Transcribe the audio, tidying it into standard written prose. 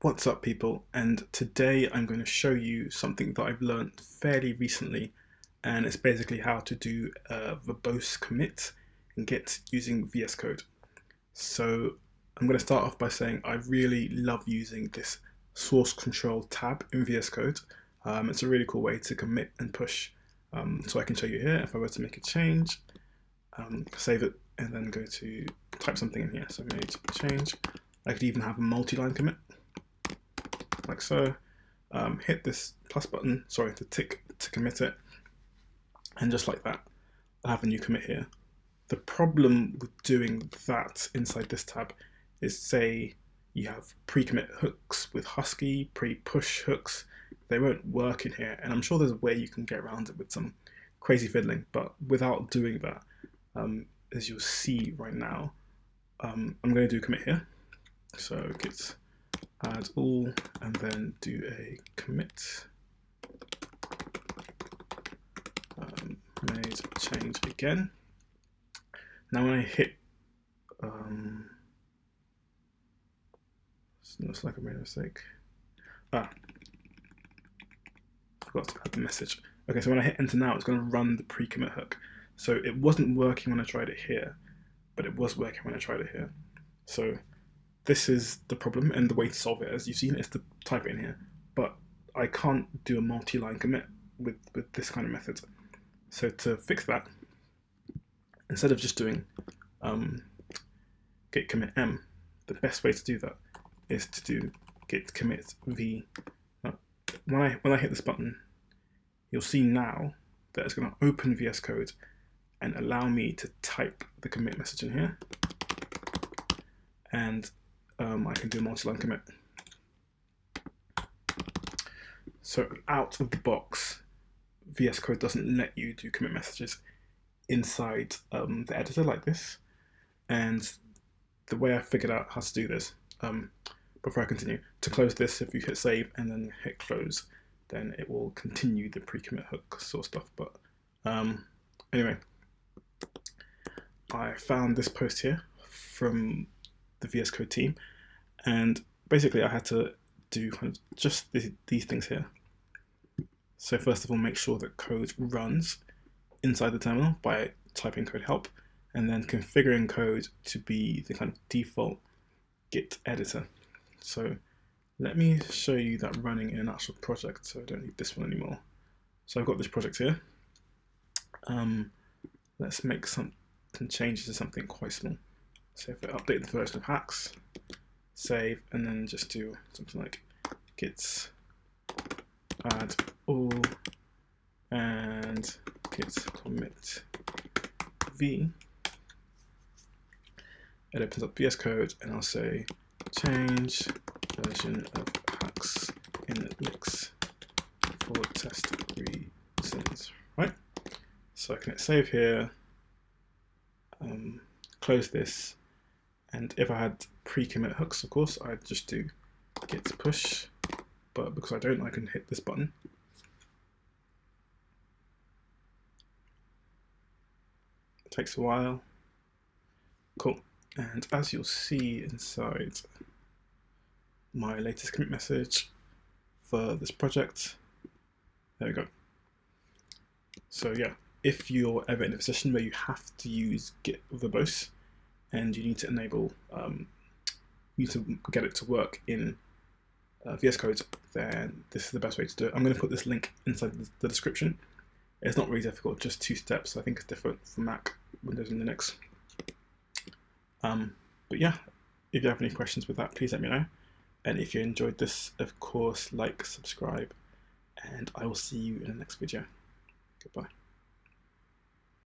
What's up, people? And today I'm going to show you something that I've learned fairly recently, and it's basically how to do a verbose commit in Git using VS Code. So I'm going to start off by saying I really love using this source control tab in VS Code. It's a really cool way to commit and push. So I can show you here if I were to make a change, save it, and then go to type something in here. So made change. I could even have a multi-line commit, like so. Hit this plus button, the tick to commit it, and just like that, I'll have a new commit here. The problem with doing that inside this tab is, say you have pre-commit hooks with Husky, pre-push hooks, they won't work in here, and I'm sure there's a way you can get around it with some crazy fiddling, but without doing that, as you'll see right now, I'm going to do commit here. So git add all, and then do a commit, made change again. Now when I hit, looks like I made a mistake. I forgot to add the message. Okay, so when I hit enter now, it's going to run the pre-commit hook. So it wasn't working when I tried it here, but it was working when I tried it here. So this is the problem, and the way to solve it, as you've seen, is to type it in here. But I can't do a multi-line commit with this kind of method. So to fix that, instead of just doing git commit m, the best way to do that is to do git commit v. When I hit this button, you'll see now that it's going to open VS Code and allow me to type the commit message in here, and I can do a multi-line commit. So out of the box, VS Code doesn't let you do commit messages inside the editor like this. And the way I figured out how to do this, before I continue, to close this, if you hit save and then hit close, then it will continue the pre-commit hook sort of stuff. But anyway, I found this post here from the VS Code team, and basically I had to do kind of just these things here. So first of all, make sure that code runs inside the terminal by typing code help, and then configuring code to be the kind of default Git editor. So let me show you that running in an actual project, so I don't need this one anymore. So I've got this project here. Let's make some changes to something quite small. So if I update the version of hacks, save, and then just do something like git add all and git commit v. It opens up VS Code, and I'll say change version of hacks in mix for test reasons, right? So I can hit save here, close this, and if I had pre-commit hooks, of course, I'd just do git push, but because I don't, I can hit this button. It takes a while. Cool. And as you'll see inside my latest commit message for this project, there we go. So yeah, if you're ever in a position where you have to use Git verbose and you need to enable, you need to get it to work in VS Code, then this is the best way to do it. I'm going to put this link inside the description. It's not really difficult, just 2 steps. I think it's different for Mac, Windows, and Linux. But yeah, if you have any questions with that, please let me know. And if you enjoyed this, of course, like, subscribe, and I will see you in the next video. Goodbye.